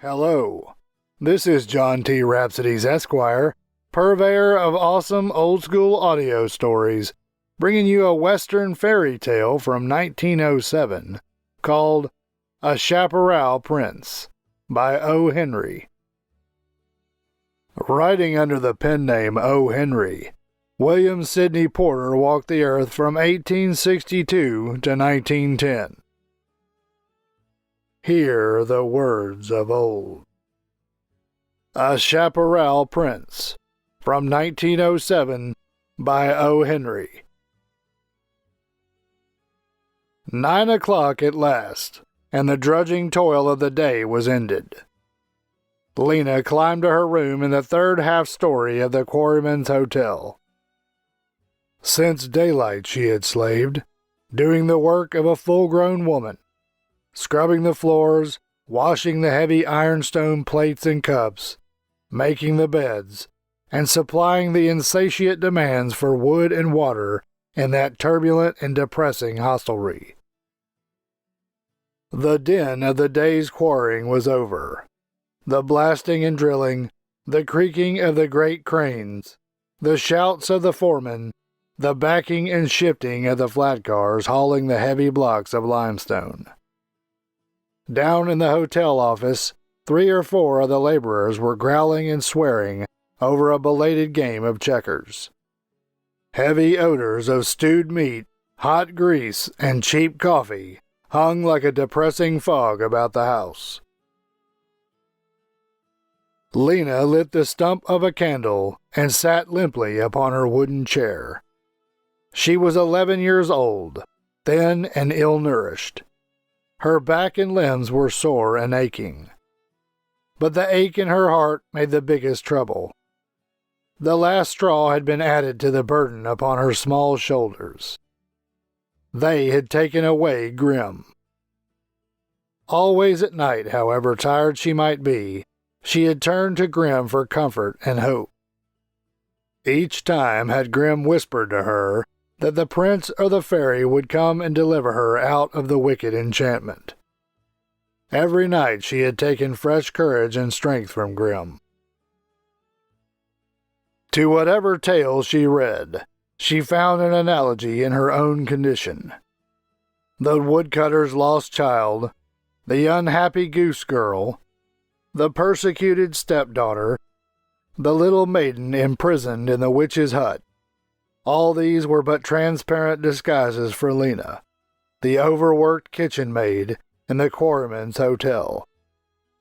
Hello, this is John T. Rhapsodes Esquire, purveyor of awesome old-school audio stories, bringing you a Western fairy tale from 1907 called A Chaparral Prince by O. Henry. Writing under the pen name O. Henry, William Sidney Porter walked the earth from 1862 to 1910. Hear the words of old. A Chaparral Prince, from 1907, by O. Henry. 9 o'clock at last, and the drudging toil of the day was ended. Lena climbed to her room in the third half-story of the Quarryman's Hotel. Since daylight she had slaved, doing the work of a full-grown woman, scrubbing the floors, washing the heavy ironstone plates and cups, making the beds, and supplying the insatiate demands for wood and water in that turbulent and depressing hostelry. The din of the day's quarrying was over. The blasting and drilling, the creaking of the great cranes, the shouts of the foremen, the backing and shifting of the flat cars hauling the heavy blocks of limestone. Down in the hotel office, 3 or 4 of the laborers were growling and swearing over a belated game of checkers. Heavy odors of stewed meat, hot grease, and cheap coffee hung like a depressing fog about the house. Lena lit the stump of a candle and sat limply upon her wooden chair. She was 11 years old, thin and ill-nourished. Her back and limbs were sore and aching. But the ache in her heart made the biggest trouble. The last straw had been added to the burden upon her small shoulders. They had taken away Grimm. Always at night, however tired she might be, she had turned to Grimm for comfort and hope. Each time had Grimm whispered to her that the prince or the fairy would come and deliver her out of the wicked enchantment. Every night she had taken fresh courage and strength from Grimm. To whatever tale she read, she found an analogy in her own condition. The woodcutter's lost child, the unhappy goose girl, the persecuted stepdaughter, the little maiden imprisoned in the witch's hut. All these were but transparent disguises for Lena, the overworked kitchen maid in the Quarryman's Hotel.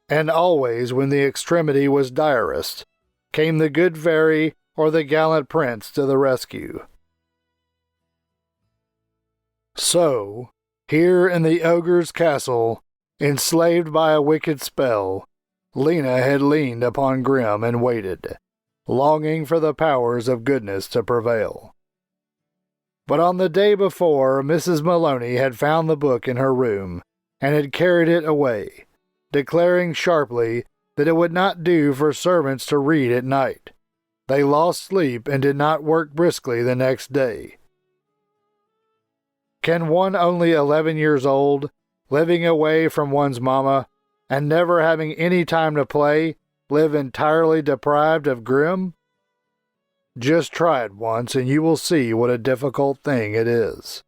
And always, when the extremity was direst, came the good fairy or the gallant prince to the rescue. So, here in the ogre's castle, enslaved by a wicked spell, Lena had leaned upon Grimm and waited, longing for the powers of goodness to prevail. But on the day before, Mrs. Maloney had found the book in her room and had carried it away, declaring sharply that it would not do for servants to read at night. They lost sleep and did not work briskly the next day. Can one only 11 years old, living away from one's mama, and never having any time to play, live entirely deprived of Grimm? Just try it once and you will see what a difficult thing it is.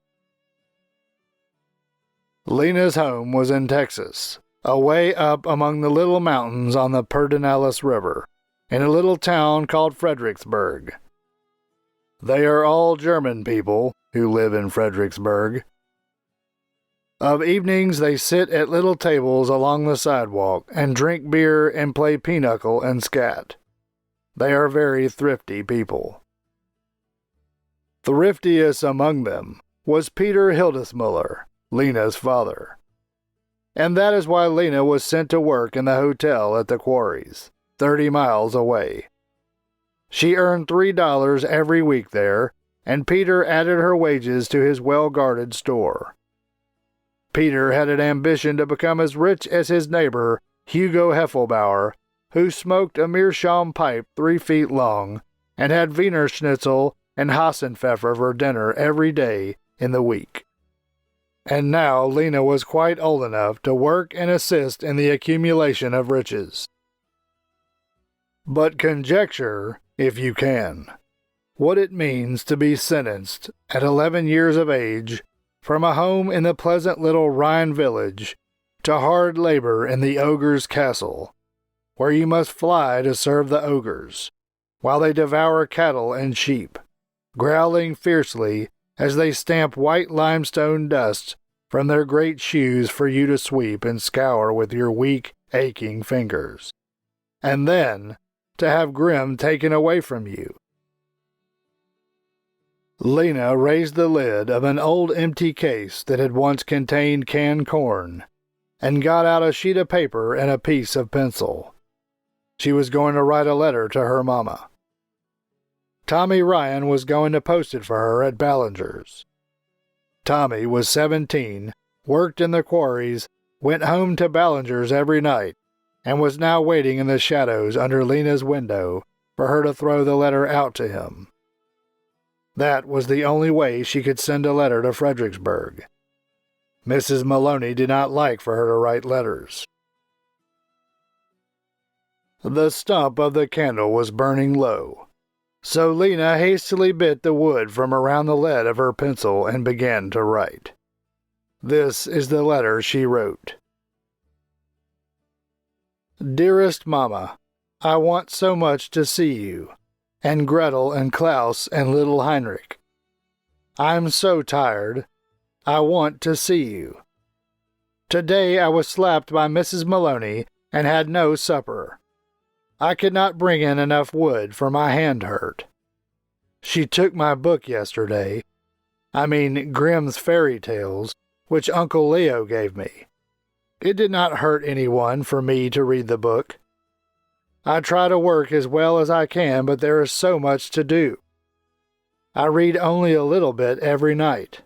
Lena's home was in Texas, away up among the little mountains on the Pedernales River, in a little town called Fredericksburg. They are all German people who live in Fredericksburg. Of evenings they sit at little tables along the sidewalk and drink beer and play pinochle and scat. They are very thrifty people. Thriftiest among them was Peter Hildesmuller, Lena's father. And that is why Lena was sent to work in the hotel at the quarries, 30 miles away. She earned $3 every week there, and Peter added her wages to his well-guarded store. Peter had an ambition to become as rich as his neighbor, Hugo Heffelbauer, who smoked a meerschaum pipe 3 feet long and had Wiener Schnitzel and Hassenpfeffer for dinner every day in the week. and now Lena was quite old enough to work and assist in the accumulation of riches. But conjecture, if you can, what it means to be sentenced at 11 years of age from a home in the pleasant little Rhine village to hard labor in the ogre's castle, where you must fly to serve the ogres, while they devour cattle and sheep, growling fiercely as they stamp white limestone dust from their great shoes for you to sweep and scour with your weak, aching fingers. And then to have Grimm taken away from you. Lena raised the lid of an old empty case that had once contained canned corn and got out a sheet of paper and a piece of pencil. She was going to write a letter to her mama. Tommy Ryan was going to post it for her at Ballinger's. Tommy was 17, worked in the quarries, went home to Ballinger's every night, and was now waiting in the shadows under Lena's window for her to throw the letter out to him. That was the only way she could send a letter to Fredericksburg. Mrs. Maloney did not like for her to write letters. The stump of the candle was burning low, so Lena hastily bit the wood from around the lead of her pencil and began to write. This is the letter she wrote. Dearest Mama, I want so much to see you, and Gretel and Klaus and little Heinrich. I'm so tired. I want to see you. Today I was slapped by Mrs. Maloney and had no supper. I could not bring in enough wood, for my hand hurt. She took my book yesterday, Grimm's Fairy Tales, which Uncle Leo gave me. It did not hurt anyone for me to read the book. I try to work as well as I can, but there is so much to do. I read only a little bit every night.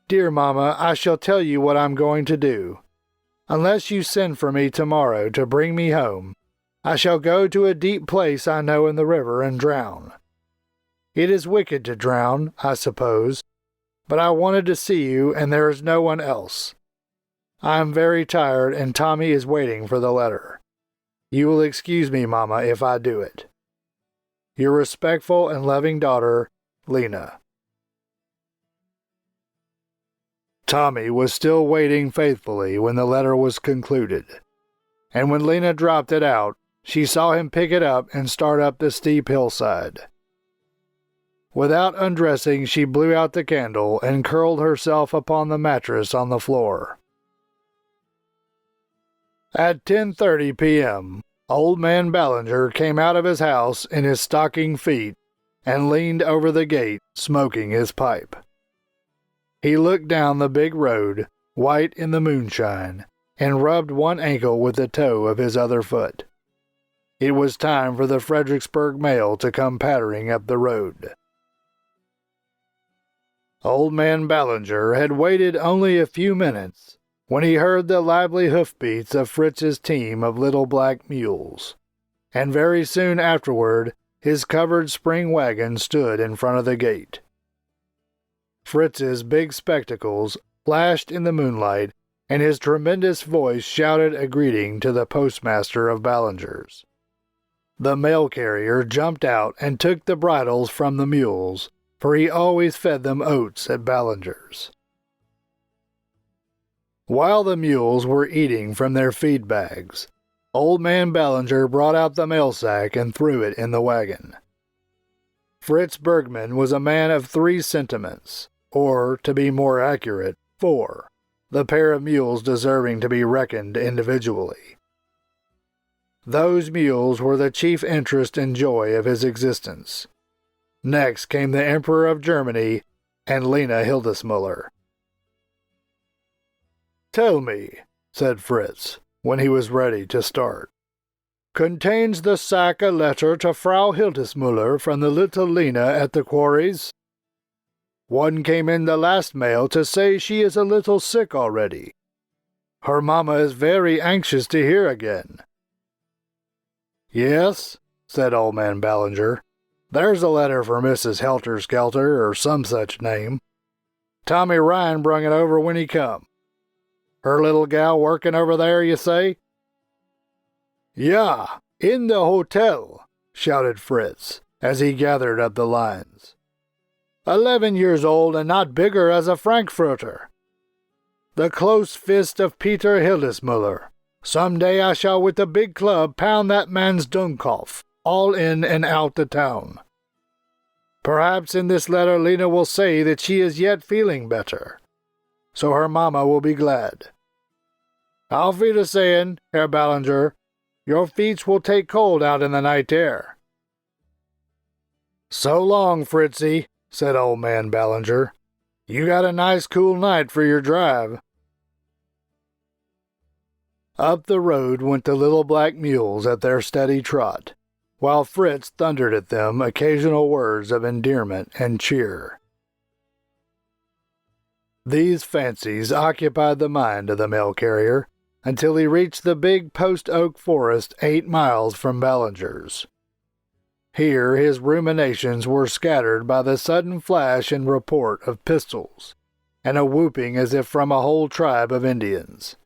Dear Mama, I shall tell you what I'm going to do. Unless you send for me tomorrow to bring me home, I shall go to a deep place I know in the river and drown. It is wicked to drown, I suppose, but I wanted to see you, and there is no one else. I am very tired, and Tommy is waiting for the letter. You will excuse me, Mama, if I do it. Your respectful and loving daughter, Lena. Tommy was still waiting faithfully when the letter was concluded, and when Lena dropped it out, she saw him pick it up and start up the steep hillside. Without undressing, she blew out the candle and curled herself upon the mattress on the floor. At 10:30 p.m., Old Man Ballinger came out of his house in his stocking feet and leaned over the gate, smoking his pipe. He looked down the big road, white in the moonshine, and rubbed one ankle with the toe of his other foot. It was time for the Fredericksburg mail to come pattering up the road. Old Man Ballinger had waited only a few minutes when he heard the lively hoofbeats of Fritz's team of little black mules, and very soon afterward his covered spring wagon stood in front of the gate. Fritz's big spectacles flashed in the moonlight, and his tremendous voice shouted a greeting to the postmaster of Ballinger's. The mail carrier jumped out and took the bridles from the mules, for he always fed them oats at Ballinger's. While the mules were eating from their feed bags, Old Man Ballinger brought out the mail sack and threw it in the wagon. Fritz Bergman was a man of 3 sentiments, or, to be more accurate, 4, the pair of mules deserving to be reckoned individually. Those mules were the chief interest and joy of his existence. Next came the Emperor of Germany and Lena Hildesmuller. "Tell me," said Fritz, when he was ready to start. "Contains the sack a letter to Frau Hildesmuller from the little Lena at the quarries? One came in the last mail to say she is a little sick already. Her mamma is very anxious to hear again." "Yes," said Old Man Ballinger. "There's a letter for Mrs. Helter-Skelter, or some such name. Tommy Ryan brung it over when he come. Her little gal working over there, you say?" "Yeah, in the hotel," shouted Fritz, as he gathered up the lines. 11 years old and not bigger as a Frankfurter. The close fist of Peter Hildesmuller. Some day I shall with the big club pound that man's Dummkopf, all in and out the town. Perhaps in this letter Lena will say that she is yet feeling better, so her mamma will be glad. Auf Wiedersehen, Herr Ballinger. Your feet will take cold out in the night air." "So long, Fritzy," said old man Ballinger. "You got a nice cool night for your drive." Up the road went the little black mules at their steady trot, while Fritz thundered at them occasional words of endearment and cheer. These fancies occupied the mind of the mail carrier until he reached the big post-oak forest 8 miles from Ballinger's. Here his ruminations were scattered by the sudden flash and report of pistols, and a whooping as if from a whole tribe of Indians.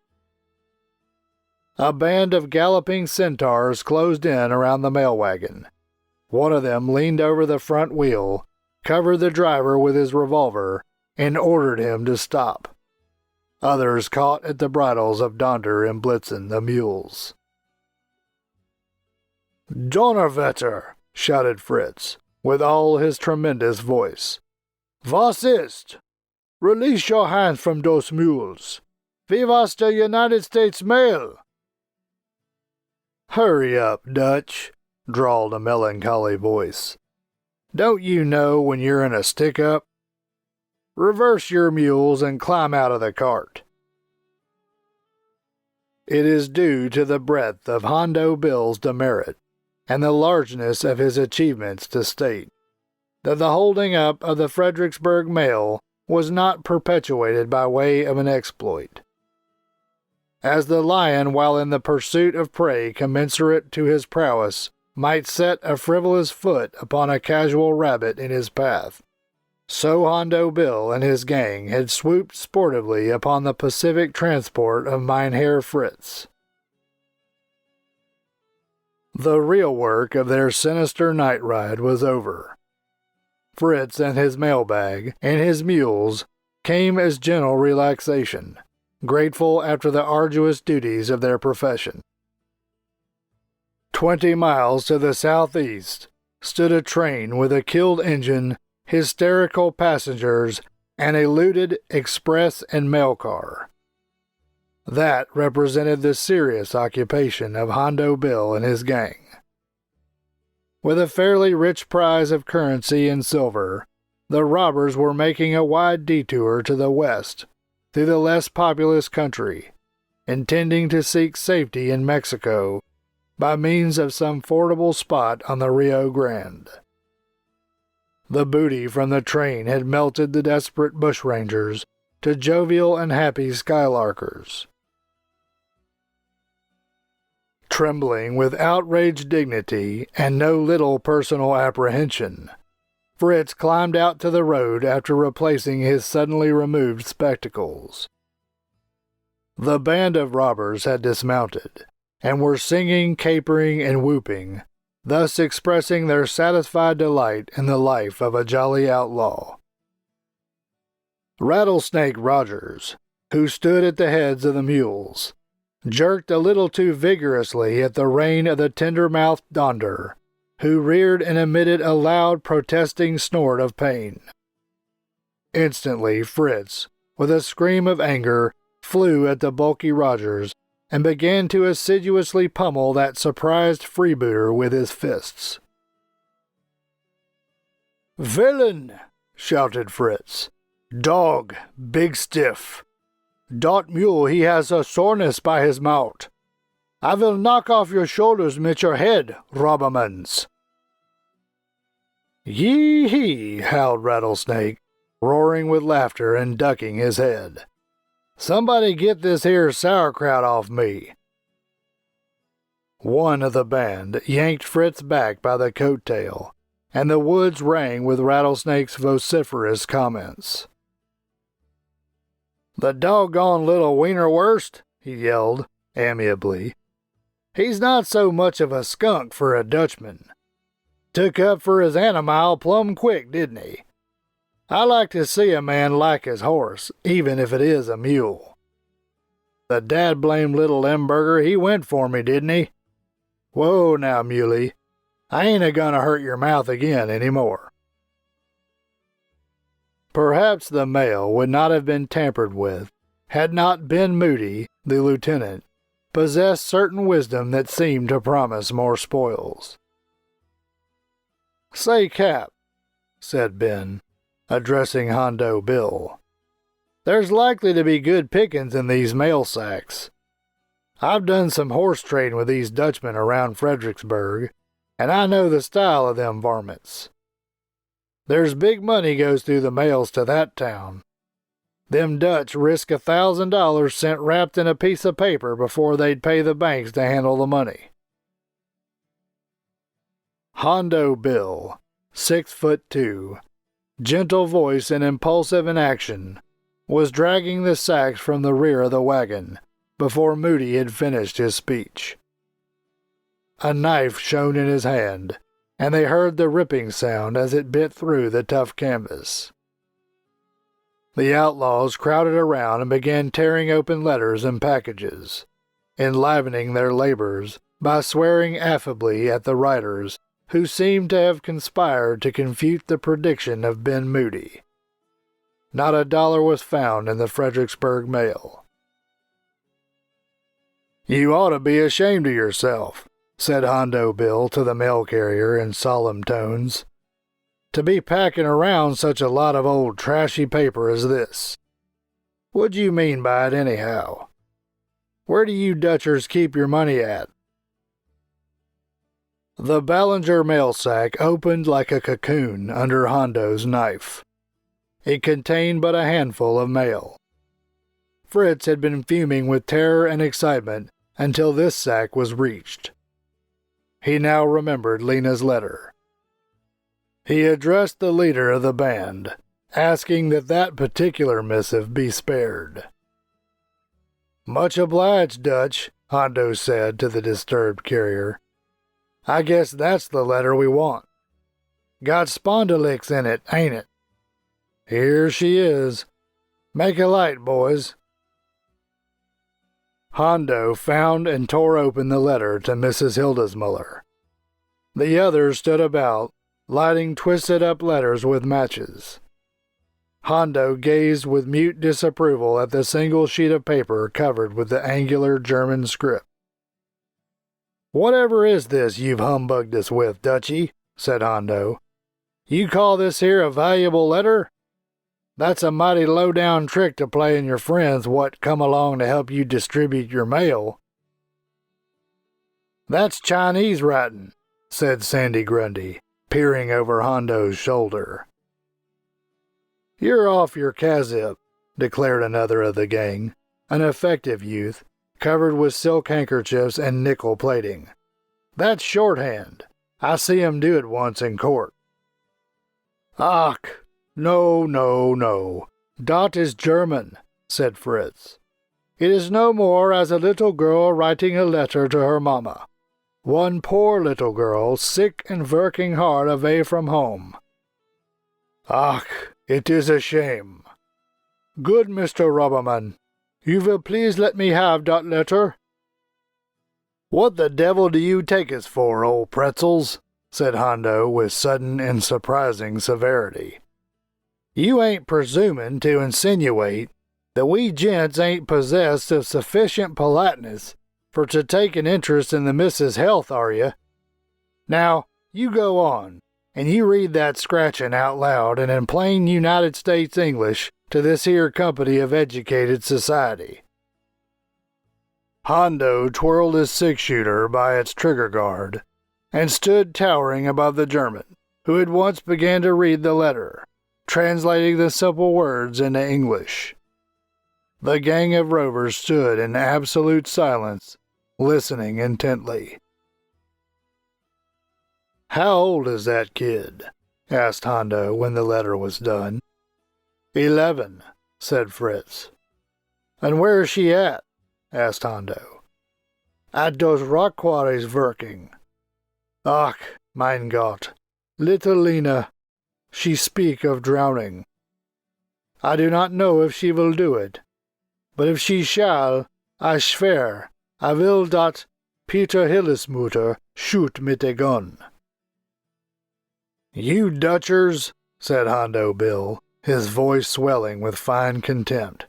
A band of galloping centaurs closed in around the mail wagon. One of them leaned over the front wheel, covered the driver with his revolver, and ordered him to stop. Others caught at the bridles of Donder and Blitzen, the mules. "Donnerwetter!" shouted Fritz, with all his tremendous voice. "Was ist? Release your hands from those mules. Wie was the United States mail?" "Hurry up, Dutch," drawled a melancholy voice. "Don't you know when you're in a stick-up? Reverse your mules and climb out of the cart." It is due to the breadth of Hondo Bill's demerit and the largeness of his achievements to state that the holding up of the Fredericksburg mail was not perpetuated by way of an exploit. As the lion, while in the pursuit of prey commensurate to his prowess, might set a frivolous foot upon a casual rabbit in his path, so Hondo Bill and his gang had swooped sportively upon the Pacific transport of Mynheer Fritz. The real work of their sinister night ride was over. Fritz and his mailbag and his mules came as gentle relaxation, grateful after the arduous duties of their profession. 20 miles to the southeast stood a train with a killed engine, hysterical passengers, and a looted express and mail car. That represented the serious occupation of Hondo Bill and his gang. With a fairly rich prize of currency and silver, the robbers were making a wide detour to the west through the less populous country, intending to seek safety in Mexico by means of some fordable spot on the Rio Grande. The booty from the train had melted the desperate bushrangers to jovial and happy skylarkers. Trembling with outraged dignity and no little personal apprehension, Fritz climbed out to the road after replacing his suddenly removed spectacles. The band of robbers had dismounted, and were singing, capering, and whooping, thus expressing their satisfied delight in the life of a jolly outlaw. Rattlesnake Rogers, who stood at the heads of the mules, jerked a little too vigorously at the rein of the tender-mouthed Donder, who reared and emitted a loud protesting snort of pain. Instantly Fritz, with a scream of anger, flew at the bulky Rogers and began to assiduously pummel that surprised freebooter with his fists. "Villain!" shouted Fritz. "Dog, big stiff. Dot mule he has a soreness by his mouth. I will knock off your shoulders mit your head, robbermans." "Yee-hee!" howled Rattlesnake, roaring with laughter and ducking his head. "Somebody get this here sauerkraut off me." One of the band yanked Fritz back by the coat tail, and the woods rang with Rattlesnake's vociferous comments. "The doggone little wienerwurst," he yelled, amiably. "He's not so much of a skunk for a Dutchman. Took up for his animile plumb quick, didn't he? I like to see a man like his horse, even if it is a mule. The dad-blamed little Limburger, he went for me, didn't he? Whoa now, muley. I ain't a-gonna hurt your mouth again any more." Perhaps the mail would not have been tampered with had not Ben Moody, the lieutenant, possessed certain wisdom that seemed to promise more spoils. "Say, Cap," said Ben, addressing Hondo Bill, "there's likely to be good pickings in these mail sacks. I've done some horse trading with these Dutchmen around Fredericksburg, and I know the style of them varmints. There's big money goes through the mails to that town. Them Dutch risk $1,000 sent wrapped in a piece of paper before they'd pay the banks to handle the money." Hondo Bill, 6'2", gentle voice and impulsive in action, was dragging the sacks from the rear of the wagon before Moody had finished his speech. A knife shone in his hand, and they heard the ripping sound as it bit through the tough canvas. The outlaws crowded around and began tearing open letters and packages, enlivening their labors by swearing affably at the writers who seemed to have conspired to confute the prediction of Ben Moody. Not $1 was found in the Fredericksburg mail. "You ought to be ashamed of yourself," said Hondo Bill to the mail carrier in solemn tones, "to be packing around such a lot of old trashy paper as this. What do you mean by it anyhow? Where do you Dutchers keep your money at?" The Ballinger mail sack opened like a cocoon under Hondo's knife. It contained but a handful of mail. Fritz had been fuming with terror and excitement until this sack was reached. He now remembered Lena's letter. He addressed the leader of the band, asking that that particular missive be spared. "Much obliged, Dutch," Hondo said to the disturbed carrier. "I guess that's the letter we want. Got spondylicks in it, ain't it? Here she is. Make a light, boys." Hondo found and tore open the letter to Mrs. Hildesmuller. The others stood about, lighting twisted-up letters with matches. Hondo gazed with mute disapproval at the single sheet of paper covered with the angular German script. "Whatever is this you've humbugged us with, Dutchy?" said Hondo. "You call this here a valuable letter? That's a mighty low-down trick to play in your friends what come along to help you distribute your mail." "That's Chinese writing," said Sandy Grundy, peering over Hondo's shoulder. "You're off your kazip," declared another of the gang, an effective youth, covered with silk handkerchiefs and nickel plating. "That's shorthand. I see him do it once in court." "Ach, no, no, no. Dot is German," said Fritz. "It is no more as a little girl writing a letter to her mamma. One poor little girl, sick and working hard away from home." "Ach, it is a shame. Good Mr. Robberman, you will please let me have that letter?" "What the devil do you take us for, old pretzels?" said Hondo with sudden and surprising severity. "You ain't presuming to insinuate that we gents ain't possessed of sufficient politeness for to take an interest in the missus' health, are you? Now, you go on, and you read that scratching out loud and in plain United States English to this here company of educated society." Hondo twirled his six-shooter by its trigger guard and stood towering above the German, who at once began to read the letter, translating the simple words into English. The gang of rovers stood in absolute silence, listening intently. "How old is that kid?" asked Hondo when the letter was done. 11, said Fritz. "And where is she at?" asked Hondo. "At those rock quarries working." "Ach, mein Gott, little Lena, she speak of drowning. I do not know if she will do it, but if she shall, I swear, I will dot Peter Hildesmutter shoot mit a gun." "You Dutchers," said Hondo Bill, his voice swelling with fine contempt,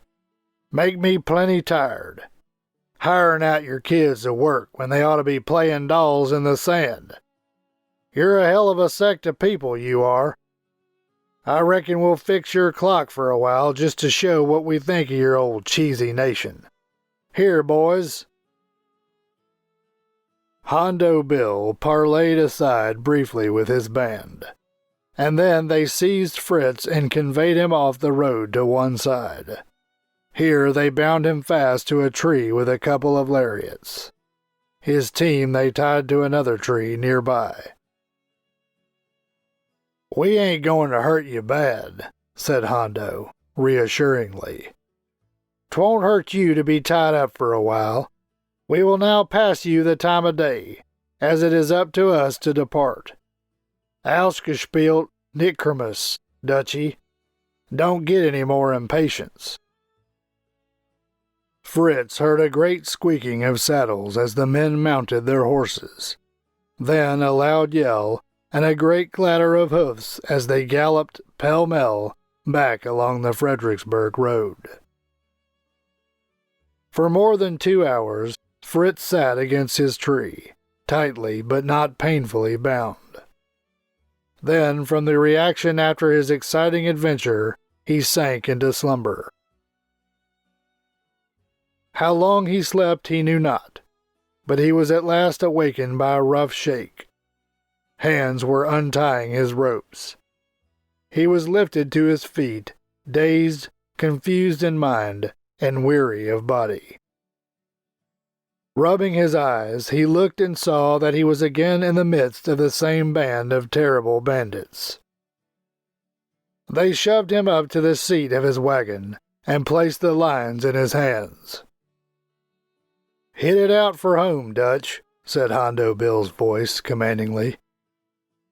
"make me plenty tired. Hiring out your kids to work when they ought to be playing dolls in the sand. You're a hell of a sect of people, you are. I reckon we'll fix your clock for a while just to show what we think of your old cheesy nation. Here, boys." Hondo Bill parleyed aside briefly with his band, and then they seized Fritz and conveyed him off the road to one side. Here they bound him fast to a tree with a couple of lariats. His team they tied to another tree nearby. "We ain't going to hurt you bad," said Hondo, reassuringly. "'Twon't hurt you to be tied up for a while. We will now pass you the time of day, as it is up to us to depart. Ausgespielt Nickremus, Dutchy. Don't get any more impatience." Fritz heard a great squeaking of saddles as the men mounted their horses, then a loud yell and a great clatter of hoofs as they galloped pell-mell back along the Fredericksburg road. For more than 2 hours, Fritz sat against his tree, tightly but not painfully bound. Then, from the reaction after his exciting adventure, he sank into slumber. How long he slept he knew not, but he was at last awakened by a rough shake. Hands were untying his ropes. He was lifted to his feet, dazed, confused in mind, and weary of body. Rubbing his eyes, he looked and saw that he was again in the midst of the same band of terrible bandits. They shoved him up to the seat of his wagon and placed the lines in his hands. "Hit it out for home, Dutch," said Hondo Bill's voice commandingly.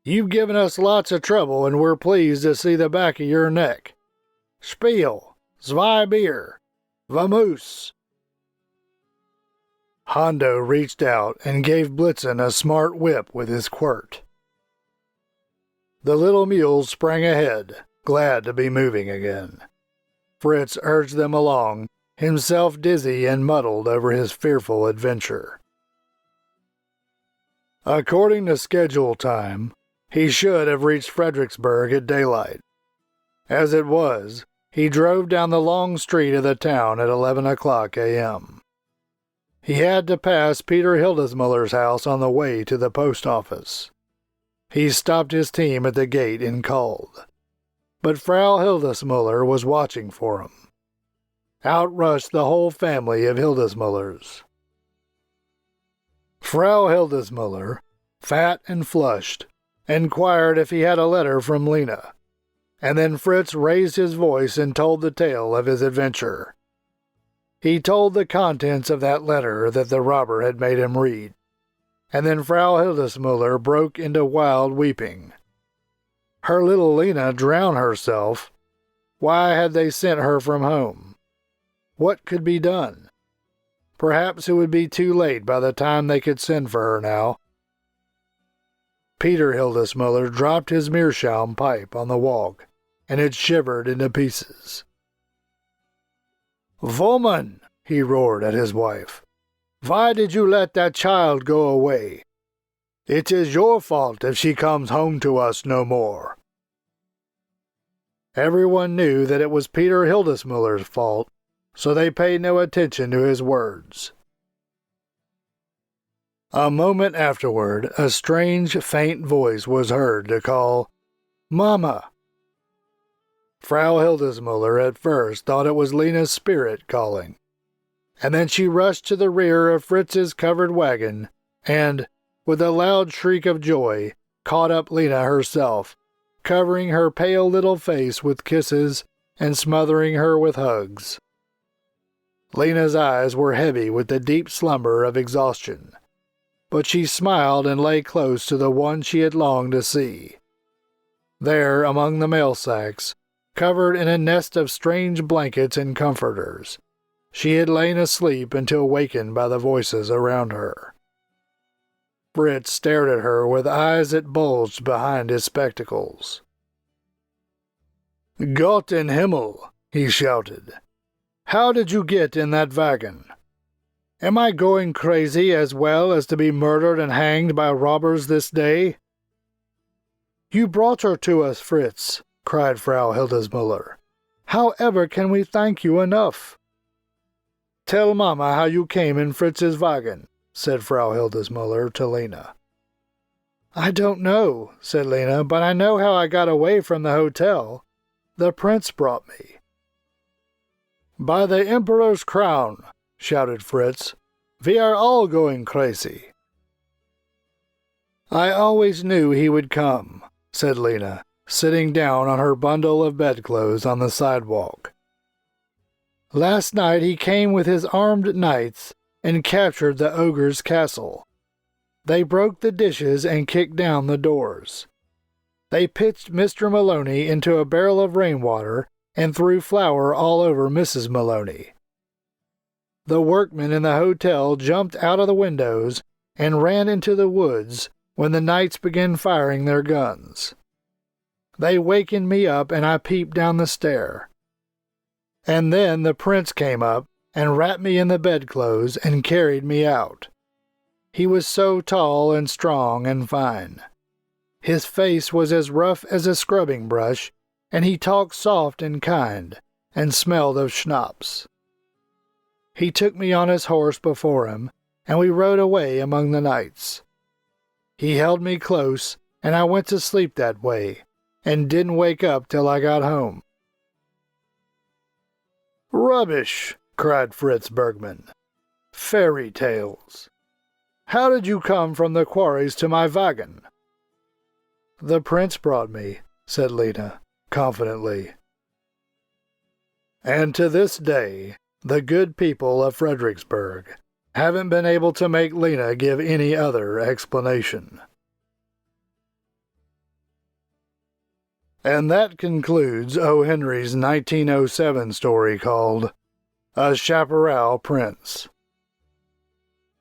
"You've given us lots of trouble, and we're pleased to see the back of your neck. Spiel, zwei Bier, vamoose." Hondo reached out and gave Blitzen a smart whip with his quirt. The little mules sprang ahead, glad to be moving again. Fritz urged them along, himself dizzy and muddled over his fearful adventure. According to schedule time, he should have reached Fredericksburg at daylight. As it was, he drove down the long street of the town at 11 o'clock a.m. He had to pass Peter Hildesmuller's house on the way to the post office. He stopped his team at the gate and called, but Frau Hildesmuller was watching for him. Out rushed the whole family of Hildesmullers. Frau Hildesmuller, fat and flushed, inquired if he had a letter from Lena, and then Fritz raised his voice and told the tale of his adventure. He told the contents of that letter that the robber had made him read, and then Frau Hildesmuller broke into wild weeping. Her little Lena drowned herself. Why had they sent her from home? What could be done? Perhaps it would be too late by the time they could send for her now. Peter Hildesmuller dropped his meerschaum pipe on the walk, and it shivered into pieces. "Woman," he roared at his wife, "why did you let that child go away? It is your fault if she comes home to us no more." Everyone knew that it was Peter Hildesmuller's fault, so they paid no attention to his words. A moment afterward, a strange, faint voice was heard to call, "Mama!" Frau Hildesmuller at first thought it was Lena's spirit calling, and then she rushed to the rear of Fritz's covered wagon and, with a loud shriek of joy, caught up Lena herself, covering her pale little face with kisses and smothering her with hugs. Lena's eyes were heavy with the deep slumber of exhaustion, but she smiled and lay close to the one she had longed to see. There, among the mail sacks, covered in a nest of strange blankets and comforters, she had lain asleep until wakened by the voices around her. Fritz stared at her with eyes that bulged behind his spectacles. "Gott in Himmel!" he shouted. "How did you get in that wagon? Am I going crazy as well as to be murdered and hanged by robbers this day?" "You brought her to us, Fritz," cried Frau Hildesmuller. "However can we thank you enough?" "Tell Mama how you came in Fritz's wagon," said Frau Hildesmuller to Lena. "I don't know," said Lena, "but I know how I got away from the hotel. The prince brought me." "By the Emperor's crown," shouted Fritz, "we are all going crazy." "I always knew he would come," said Lena, sitting down on her bundle of bedclothes on the sidewalk. "Last night he came with his armed knights and captured the ogre's castle. They broke the dishes and kicked down the doors. They pitched Mr. Maloney into a barrel of rainwater and threw flour all over Mrs. Maloney. The workmen in the hotel jumped out of the windows and ran into the woods when the knights began firing their guns. They wakened me up and I peeped down the stair. And then the prince came up and wrapped me in the bedclothes and carried me out. He was so tall and strong and fine. His face was as rough as a scrubbing brush, and he talked soft and kind, and smelled of schnapps. He took me on his horse before him, and we rode away among the knights. He held me close, and I went to sleep that way, and didn't wake up till I got home." "Rubbish!" cried Fritz Bergmann. "Fairy tales! How did you come from the quarries to my wagon?" "The prince brought me," said Lena, confidently. And to this day, the good people of Fredericksburg haven't been able to make Lena give any other explanation. And that concludes O. Henry's 1907 story called A Chaparral Prince.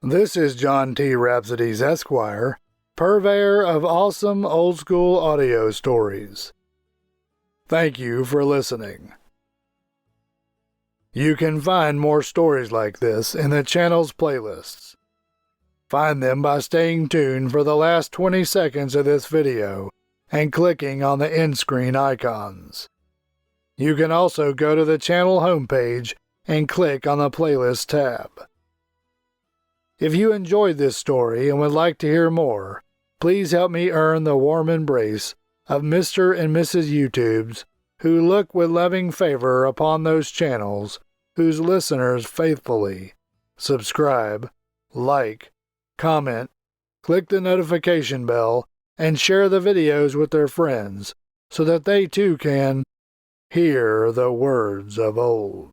This is John T. Rhapsodies, Esquire, purveyor of awesome old-school audio stories. Thank you for listening. You can find more stories like this in the channel's playlists. Find them by staying tuned for the last 20 seconds of this video and clicking on the end screen icons. You can also go to the channel homepage and click on the playlist tab. If you enjoyed this story and would like to hear more, please help me earn the warm embrace of Mr. and Mrs. YouTubes who look with loving favor upon those channels whose listeners faithfully subscribe, like, comment, click the notification bell, and share the videos with their friends so that they too can hear the words of old.